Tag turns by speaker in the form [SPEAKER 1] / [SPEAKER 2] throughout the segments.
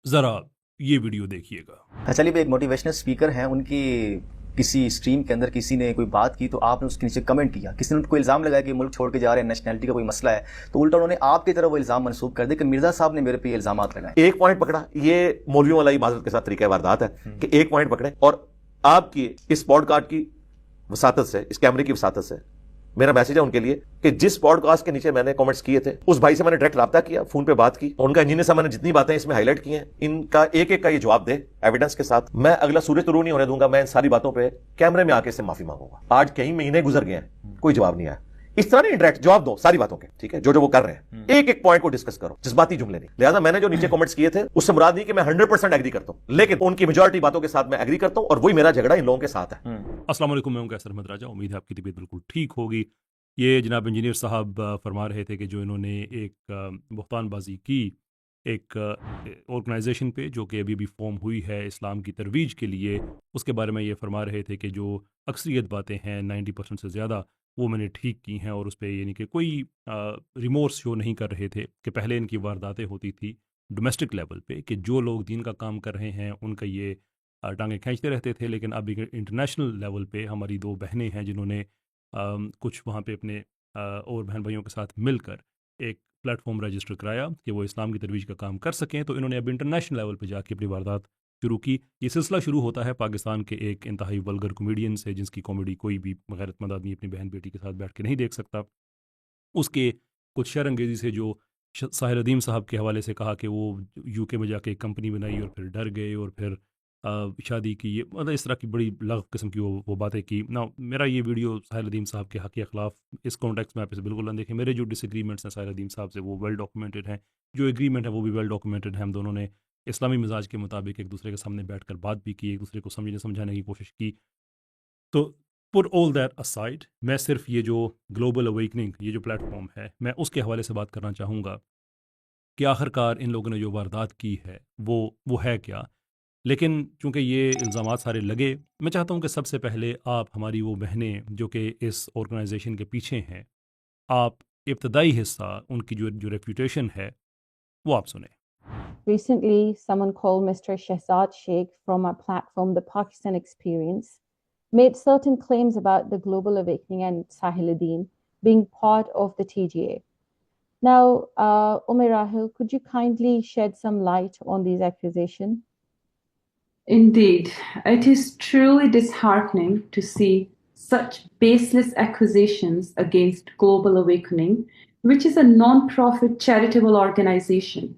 [SPEAKER 1] ذرا یہ ویڈیو دیکھیے گا.
[SPEAKER 2] چلیے ایک موٹیویشنل اسپیکر ہیں, ان کی کسی اسٹریم کے اندر کسی نے کوئی بات کی تو آپ نے اس کے نیچے کمنٹ کیا, کسی نے ان کو الزام لگایا کہ ملک چھوڑ کے جا رہے ہیں, نیشنلٹی کا کوئی مسئلہ ہے, تو الٹا انہوں نے آپ کی طرف وہ الزام منسوخ کر دے کہ مرزا صاحب نے میرے پہ الزامات لگائے.
[SPEAKER 3] ایک پوائنٹ پکڑا, یہ مولویوں والا معذرت کے ساتھ طریقہ واردات ہے کہ ایک پوائنٹ پکڑے اور آپ کی اس پوڈ کاسٹ کی وساطت سے, اس کیمرے کی وساطت سے میرا میسج ہے ان کے لیے کہ جس پوڈ کاسٹ کے نیچے میں نے کامنٹس کیے تھے اس بھائی سے میں نے ڈائریکٹ رابطہ کیا, فون پہ بات کی, ان کا انجینئر سے میں نے جتنی باتیں اس میں ہائی لائٹ کی ہیں ان کا ایک ایک کا یہ جواب دے ایویڈنس کے ساتھ. میں اگلا سورج طلوع نہیں ہونے دوں گا, میں ان ساری باتوں پہ کیمرے میں آ کے سے معافی مانگوں گا. آج کئی مہینے گزر گئے ہیں, کوئی جواب نہیں آیا. اس طرح نہیں, انڈائریکٹ جواب دو ساری باتوں کے, ٹھیک ہے, جو وہ کر رہے ہیں, ایک ایک پوائنٹ کو ڈسکس کرو, جذباتی جملے نہیں. لہٰذا میں نے جو نیچے کامنٹس کیے تھے اس سے مراد نہیں کہ میں 100% ایگری کرتا ہوں, لیکن ان کی میجورٹی باتوں کے ساتھ میں ایگری کرتا ہوں اور وہی میرا جھگڑا ان لوگوں کے ساتھ ہے.
[SPEAKER 1] السلام علیکم, میں ہوں کیسر احمد راجہ, امید ہے آپ کی طبیعت بالکل ٹھیک ہوگی. یہ جناب انجینئر صاحب فرما رہے تھے کہ جو انہوں نے ایک بہتان بازی کی ایک آرگنائزیشن پہ جو کہ ابھی بھی فارم ہوئی ہے اسلام کی ترویج کے لیے, اس کے بارے میں یہ فرما رہے تھے کہ جو اکثریت باتیں ہیں 90% سے زیادہ وہ میں نے ٹھیک کی ہیں, اور اس پہ یعنی کہ کوئی ریمورس شو نہیں کر رہے تھے کہ پہلے ان کی وارداتیں ہوتی تھی ڈومیسٹک لیول پہ کہ جو لوگ دین کا کام کر رہے ہیں ان کا یہ ٹانگیں کھینچتے رہتے تھے, لیکن اب انٹرنیشنل لیول پہ ہماری دو بہنیں ہیں جنہوں نے کچھ وہاں پہ اپنے اور بہن بھائیوں کے ساتھ مل کر ایک پلیٹ فارم رجسٹر کرایا کہ وہ اسلام کی ترویج کا کام کر سکیں, تو انہوں نے اب انٹرنیشنل لیول پہ جا کے اپنی واردات شروع کی. یہ سلسلہ شروع ہوتا ہے پاکستان کے ایک انتہائی ولگر کامیڈین سے جس کی کامیڈی کوئی بھی غیرت مند آدمی اپنی بہن بیٹی کے ساتھ بیٹھ کے نہیں دیکھ سکتا. اس کے کچھ شعر انگیزی سے جو ساحر ادیم صاحب کے حوالے سے کہا کہ وہ یو کے میں جا کے ایک کمپنی بنائی اور پھر ڈر گئے اور پھر شادی کی, یہ مطلب اس طرح کی بڑی لغو قسم کی وہ باتیں کی. نا میرا یہ ویڈیو ساحر ادیم صاحب کے حق کے خلاف اس کانٹیکس میں آپ اسے بالکل نہ دیکھیں. میرے جو ڈس ایگریمنٹس ہیں ساحر ادیم صاحب سے وہ ویل ڈاکومنٹڈ ہیں, جو ایگریمنٹ ہے وہ بھی ویل ڈاکومنٹڈ ہیں. ہم دونوں نے اسلامی مزاج کے مطابق ایک دوسرے کے سامنے بیٹھ کر بات بھی کی, ایک دوسرے کو سمجھانے کی کوشش کی. تو پٹ آل دیٹ اسائڈ, میں صرف یہ جو گلوبل اویکننگ یہ جو پلیٹ فارم ہے میں اس کے حوالے سے بات کرنا چاہوں گا کہ آخر کار ان لوگوں نے جو واردات کی ہے وہ ہے کیا. لیکن چونکہ یہ الزامات سارے لگے, میں چاہتا ہوں کہ سب سے پہلے آپ ہماری وہ بہنیں جو کہ اس آرگنائزیشن کے پیچھے ہیں, آپ ابتدائی حصہ ان کی جو ریپوٹیشن ہے وہ آپ سنیں.
[SPEAKER 4] Recently, someone called Mr. Shehzad Sheikh from our platform, The Pakistan Experience, made certain claims about the Global Awakening and Sahiluddin being part of the TGA. Now, Rahil, could you kindly shed some light on these accusations?
[SPEAKER 5] Indeed, it is truly disheartening to see such baseless accusations against Global Awakening, which is a non-profit charitable organization,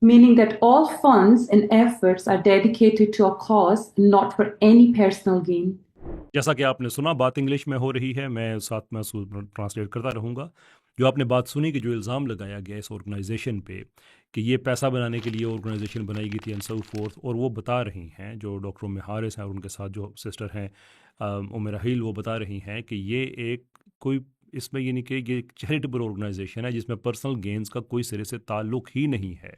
[SPEAKER 5] meaning that all funds and efforts are dedicated to a cause, not for any personal gain.
[SPEAKER 1] جیسا کہ آپ نے سنا بات English میں ہو رہی ہے, میں ساتھ میں ٹرانسلیٹ کرتا رہوں گا. جو آپ نے بات سنی کہ جو الزام لگایا گیا اس آرگنائزیشن پہ کہ یہ پیسہ بنانے کے لیے آرگنائزیشن بنائی گئی تھی اینڈ سو فورتھ, اور وہ بتا رہی ہیں جو ڈاکٹر ام حارث ہیں اور ان کے ساتھ جو سسٹر ہیں ام رحیل, وہ بتا رہی ہیں کہ یہ ایک کوئی اس میں یعنی کہ یہ ایک چیریٹیبل آرگنائزیشن ہے جس میں پرسنل گینز کا کوئی سرے سے تعلق ہی نہیں ہے,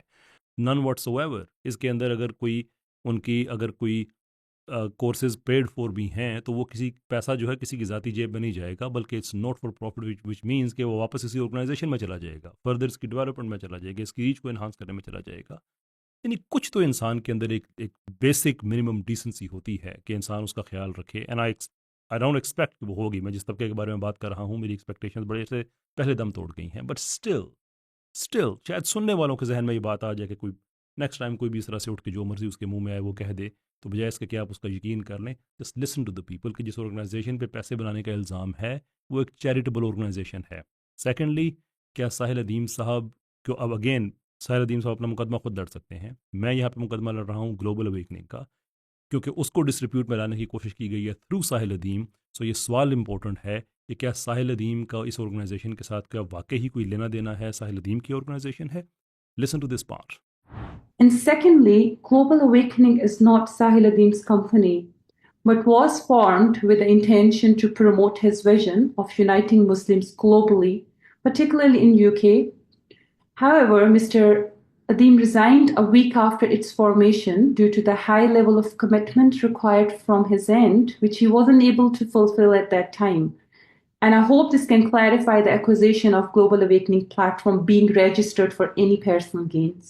[SPEAKER 1] نن واٹس ایور. اس کے اندر اگر کوئی ان کی اگر کوئی کورسز پیڈ فور بھی ہیں تو وہ کسی پیسہ جو ہے کسی کی ذاتی جیب میں نہیں جائے گا, بلکہ it's not for profit, which means کہ وہ واپس اسی آرگنائزیشن میں چلا جائے گا, فردر اس کی ڈیولپمنٹ میں چلا جائے گا, اس کی ریچ کو انہانس کرنے میں چلا جائے گا. یعنی کچھ تو انسان کے اندر ایک بیسک منیمم ڈیسنسی ہوتی ہے کہ انسان اس کا خیال رکھے. اینڈ آئی ڈونٹ ایکسپیکٹ کہ وہ ہوگی, میں جس طبقے کے بارے میں بات کر رہا ہوں میری ایکسپیکٹیشنز بڑے سے پہلے دم توڑ گئی ہیں, بٹ اسٹل شاید سننے والوں کے ذہن میں یہ بات آ جائے کہ کوئی نیکسٹ ٹائم کوئی بھی اس طرح سے اٹھ کے جو مرضی اس کے منہ میں آئے وہ کہہ دے, تو بجائے اس کے کہ آپ اس کا یقین کر لیں, just listen to the people کہ جس آرگنائزیشن پہ پیسے بنانے کا الزام ہے وہ ایک چیریٹیبل آرگنائزیشن ہے. سیکنڈلی, کیا ساحل ادیم صاحب کو اب اگین ساحل ادیم صاحب اپنا مقدمہ خود لڑ سکتے ہیں, میں یہاں پہ مقدمہ لڑ رہا ہوں گلوبل اویکننگ کا, کیونکہ اس کو ڈسٹریبیوٹ میں لانے کی کوشش کی گئی ہے تھرو ساحل ادیم. سو یہ سوال امپورٹنٹ ہے کہ کیا ساحل ادیم کا اس آرگنائزیشن کے ساتھ کیا واقعی کوئی لینا دینا ہے, ساحل ادیم کی آرگنائزیشن ہے. Listen to this part.
[SPEAKER 5] And secondly, Global Awakening is not Sahil Adim's company, but was formed with the intention to promote his vision of uniting Muslims globally, particularly in UK. However, Mr. Adim resigned a week after its formation due to the high level of commitment required from his end, which he wasn't able to fulfill at that time. And I hope this can clarify the accusation of Global Awakening platform being registered for any personal gains.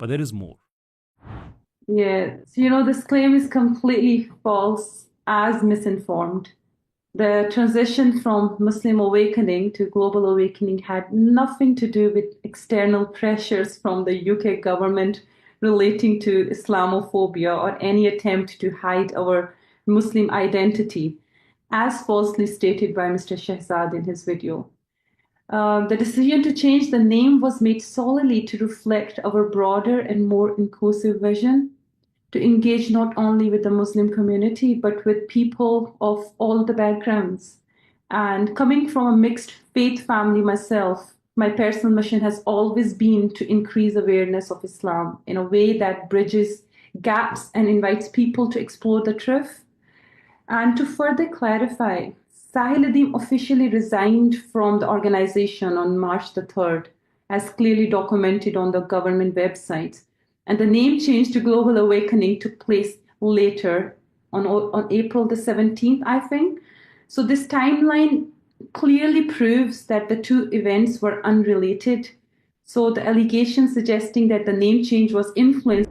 [SPEAKER 1] but there is more.
[SPEAKER 5] Yes, this claim is completely false as misinformed. The transition from Muslim awakening to global awakening had nothing to do with external pressures from the UK government relating to Islamophobia or any attempt to hide our Muslim identity, as falsely stated by Mr. Shehzad in his video. The decision to change the name was made solely to reflect our broader and more inclusive vision, to engage not only with the Muslim community, but with people of all the backgrounds. And coming from a mixed faith family myself, my personal mission has always been to increase awareness of Islam in a way that bridges gaps and invites people to explore the truth. And to further clarify, Sahil Adeem officially resigned from the organization on March the 3rd, as clearly documented on the government website. And the name change to Global Awakening took place later on April the 17th, I think. So this timeline clearly proves that the two events were unrelated. So the allegation suggesting that the name change was influenced.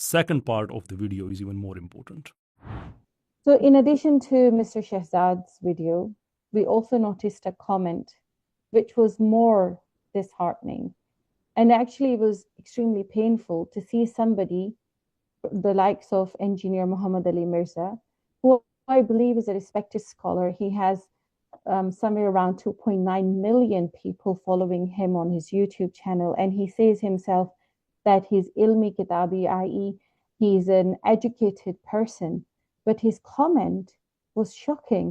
[SPEAKER 1] second part of the video is even more important.
[SPEAKER 4] So in addition to Mr. Shehzad's video, we also noticed a comment which was more disheartening, and actually it was extremely painful to see somebody the likes of engineer Muhammad Ali Mirza, who I believe is a respected scholar. He has somewhere around 2.9 million people following him on his YouTube channel, and he says himself that he's ilmi kitabi, i.e. he's an educated person, but his comment was shocking.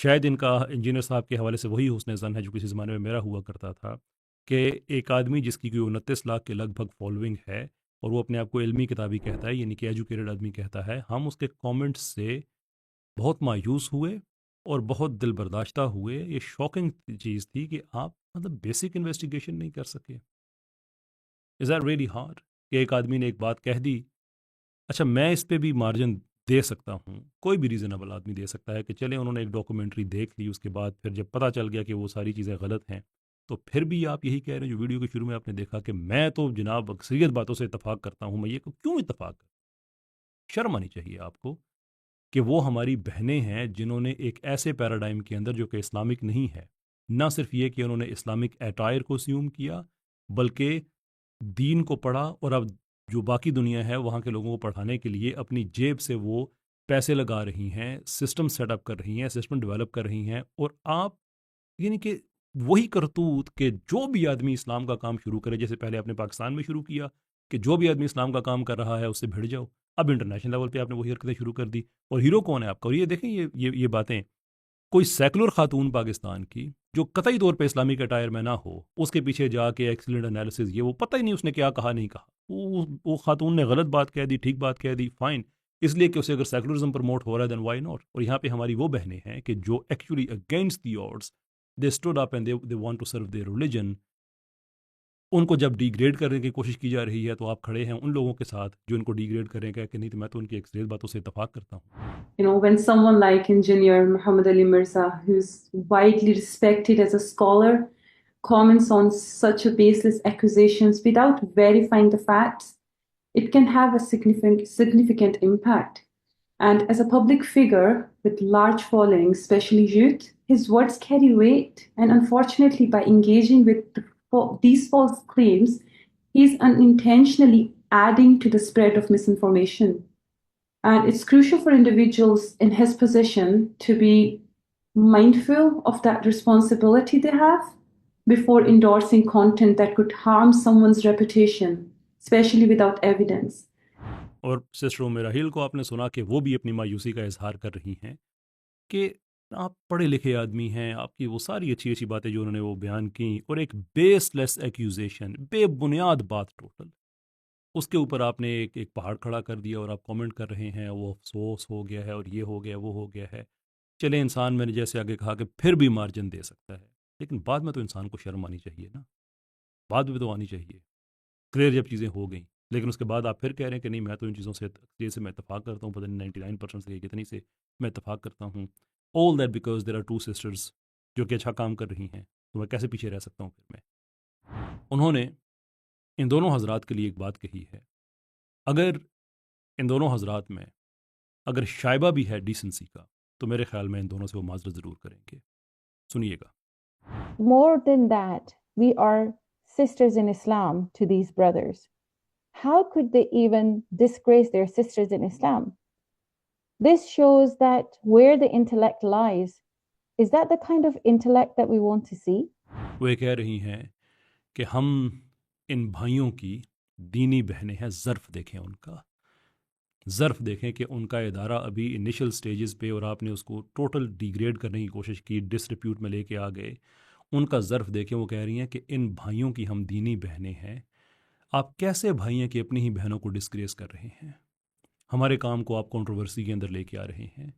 [SPEAKER 1] شاید ان کا engineer صاحب کے حوالے سے وہی حسن زن ہے جو کسی زمانے میں میرا ہوا کرتا تھا کہ ایک آدمی جس کی کوئی 29 لاکھ کے لگ بھگ فالوئنگ ہے اور وہ اپنے آپ کو علمی کتابی کہتا ہے، یعنی کہ ایجوکیٹڈ آدمی کہتا ہے، ہم اس کے کامنٹس سے بہت مایوس ہوئے اور بہت دل برداشتہ ہوئے۔ یہ شاکنگ چیز تھی کہ آپ مطلب بیسک انویسٹیگیشن نہیں کر سکے۔ از دیٹ ریئلی ہارڈ کہ ایک آدمی نے ایک بات کہہ دی، اچھا میں اس پہ بھی مارجن دے سکتا ہوں، کوئی بھی ریزنیبل آدمی دے سکتا ہے کہ چلے انہوں نے ایک ڈاکومنٹری دیکھ لی، اس کے بعد پھر جب پتہ چل گیا کہ وہ ساری چیزیں غلط ہیں تو پھر بھی آپ یہی کہہ رہے ہیں جو ویڈیو کے شروع میں آپ نے دیکھا کہ میں تو جناب اکثریت باتوں سے اتفاق کرتا ہوں۔ میں یہ کیوں اتفاق کرتا ہوں؟ شرم آنی چاہیے آپ کو کہ وہ ہماری بہنیں ہیں جنہوں نے ایک ایسے پیراڈائم کے اندر جو کہ اسلامک نہیں ہے، نہ صرف یہ کہ انہوں نے اسلامک ایٹائر کو اسیوم کیا بلکہ دین کو پڑھا، اور اب جو باقی دنیا ہے وہاں کے لوگوں کو پڑھانے کے لیے اپنی جیب سے وہ پیسے لگا رہی ہیں، سسٹم سیٹ اپ کر رہی ہیں، سسٹم ڈیولپ کر رہی ہیں، اور آپ یعنی کہ وہی کرتوت کہ جو بھی آدمی اسلام کا کام شروع کرے، جیسے پہلے آپ نے پاکستان میں شروع کیا کہ جو بھی آدمی اسلام کا کام کر رہا ہے اس سے بھڑ جاؤ، اب انٹرنیشنل لیول پہ آپ نے وہی حرکتیں شروع کر دی، اور ہیرو کون ہے آپ کا؟ اور یہ دیکھیں یہ باتیں کوئی سیکولر خاتون پاکستان کی جو قطعی طور پہ اسلامک اٹائر میں نہ ہو، اس کے پیچھے جا کے ایکسیلنٹ انالیسز، یہ وہ پتہ ہی نہیں اس نے کیا کہا نہیں کہا، وہ خاتون نے غلط بات کہہ دی، ٹھیک بات کہہ دی، فائن، اس لیے کہ اسے اگر سیکولرزم پروموٹ ہو رہا ہے دین وائی ناٹ۔ اور یہاں پہ ہماری وہ بہنیں ہیں کہ جو actually against the odds they stood up and they want to serve their religion, ان کو جب ڈی گریڈ کرنے کی کوشش کی جا رہی ہے تو آپ کھڑے ہیں ان لوگوں کے ساتھ جو ان کو ڈی گریڈ کریں گے کہ نہیں، تو میں تو ان کی اکثریت باتوں سے اتفاق کرتا ہوں۔
[SPEAKER 5] You know, when someone like engineer Muhammad Ali Mirza, who's widely respected as a scholar, comments on such a baseless accusations without verifying the facts, it can have a significant impact. And as a public figure with large following, especially youth, his words carry weight. And unfortunately, by engaging with these false claims, he's unintentionally adding to the spread of misinformation. And it's crucial for individuals in his position to be mindful of that responsibility they have before endorsing content that could harm someone's reputation, especially without evidence.
[SPEAKER 1] اور sister میراہیل کو آپ نے سنا کہ وہ بھی اپنی مایوسی کا اظہار کر رہی ہیں کہ آپ پڑھے لکھے آدمی ہیں، آپ کی وہ ساری اچھی اچھی باتیں جو انہوں نے وہ بیان کیں، اور ایک بیس لیس ایکیوزیشن، بے بنیاد بات ٹوٹل، اس کے اوپر آپ نے ایک پہاڑ کھڑا کر دیا اور آپ کامنٹ کر رہے ہیں وہ افسوس ہو گیا ہے اور یہ ہو گیا وہ ہو گیا ہے۔ چلے انسان میں نے جیسے آگے کہا کہ پھر بھی مارجن دے سکتا ہے، لیکن بعد میں تو انسان کو شرم آنی چاہیے نا، بعد میں تو آنی چاہیے کلیئر جب چیزیں ہو گئیں، لیکن اس کے بعد آپ پھر کہہ رہے ہیں کہ نہیں میں تو ان چیزوں سے میں اتفاق کرتا ہوں، پتہ نہیں 99% سے کتنی سے میں اتفاق کرتا ہوں۔ All that because there are two sisters جو کہ اچھا کام کر رہی ہیں، تو میں کیسے پیچھے رہ سکتا ہوں؟ پھر میں انہوں نے ان دونوں حضرات کے لیے ایک بات کہی ہے، اگر ان دونوں حضرات میں اگر شائبہ بھی ہے ڈیسنسی کا تو میرے خیال میں ان دونوں سے وہ معذرت ضرور کریں گے۔ سنیے گا۔
[SPEAKER 4] More than that, we are sisters in Islam to these brothers. How could they even disgrace their sisters in Islam? This shows that where the intellect lies, is that the kind of intellect that we want to see?
[SPEAKER 1] وہ یہ کہہ رہی ہیں کہ ہم ان بھائیوں کی دینی بہنیں ہیں، ظرف دیکھیں ان کا، ظرف دیکھیں کہ ان کا ادارہ ابھی انیشل سٹیجز پہ، اور آپ نے اس کو ٹوٹل ڈی گریڈ کرنے کی کوشش کی، ڈس ریپیوٹ میں لے کے آ گئے، ان کا ظرف دیکھیں۔ وہ کہہ رہی ہیں کہ ان بھائیوں کی ہم دینی بہنیں ہیں، آپ کیسے بھائی ہیں کہ اپنی ہی بہنوں کو ڈسگریس کر رہے ہیں، ہمارے کام کو آپ کنٹروورسی کے اندر لے کے آ رہے ہیں،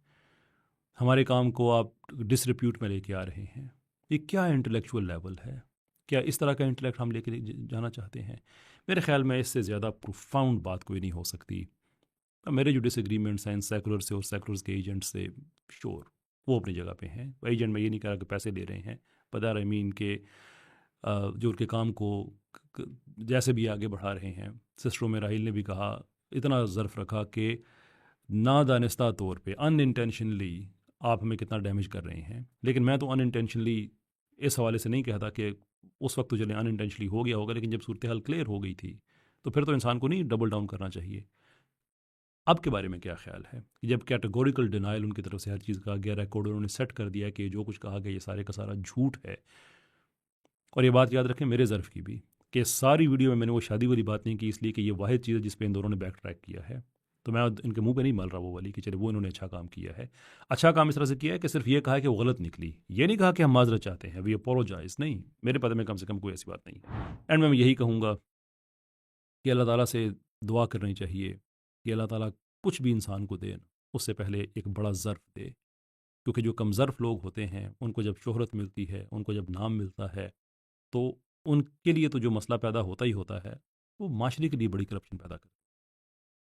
[SPEAKER 1] ہمارے کام کو آپ ڈس ریپیوٹ میں لے کے آ رہے ہیں۔ یہ کیا انٹلیکچوئل لیول ہے؟ کیا اس طرح کا انٹلیکٹ ہم لے کے جانا چاہتے ہیں؟ میرے خیال میں اس سے زیادہ پروفاؤنڈ بات کوئی نہیں ہو سکتی۔ میرے جو ڈس ایگریمنٹس ہیں سیکولر سے اور سیکولرز کے ایجنٹ سے، شور وہ اپنی جگہ پہ ہیں۔ ایجنٹ میں یہ نہیں کہا کہ پیسے لے رہے ہیں، بدار امین کے جو ان کے کام کو جیسے بھی آگے بڑھا رہے ہیں۔ سسٹر میراہیل نے بھی کہا، اتنا ظرف رکھا کہ نادانستہ طور پہ ان انٹینشنلی آپ ہمیں کتنا ڈیمیج کر رہے ہیں، لیکن میں تو ان انٹینشنلی اس حوالے سے نہیں کہتا کہ اس وقت تو چلیں ان انٹینشنلی ہو گیا ہوگا، لیکن جب صورتحال کلیئر ہو گئی تھی تو پھر تو انسان کو نہیں ڈبل ڈاؤن کرنا چاہیے۔ اب کے بارے میں کیا خیال ہے کہ جب کیٹیگوریکل ڈینائل ان کی طرف سے ہر چیز کہا گیا، ریکارڈ انہوں نے سیٹ کر دیا کہ جو کچھ کہا گیا یہ سارے کا سارا جھوٹ ہے۔ اور یہ بات یاد رکھیں میرے ظرف کی بھی کہ ساری ویڈیو میں نے وہ شادی والی بات نہیں کی، اس لیے کہ یہ واحد چیز ہے جس پہ ان دونوں نے بیک ٹریک کیا ہے۔ تو میں ان کے منہ پہ نہیں مل رہا وہ والی کہ چلے وہ انہوں نے اچھا کام کیا ہے. اچھا کام اس طرح سے کیا ہے کہ صرف یہ کہا ہے کہ وہ غلط نکلی, یہ نہیں کہا کہ ہم معذرت چاہتے ہیں, وی اپولوجائز. نہیں, میرے پتہ میں کم سے کم کوئی ایسی بات نہیں ہے. اینڈ میں یہی کہوں گا کہ اللہ تعالیٰ سے دعا کرنی چاہیے کہ اللہ تعالیٰ کچھ بھی انسان کو دے نا, اس سے پہلے ایک بڑا ظرف دے, کیونکہ جو کم ظرف لوگ ہوتے ہیں ان کو جب شہرت ملتی ہے, ان کو جب نام ملتا ہے, تو ان کے لیے تو جو مسئلہ پیدا ہوتا ہی ہوتا ہے, وہ معاشرے کے لیے بڑی کرپشن پیدا کرتا ہے.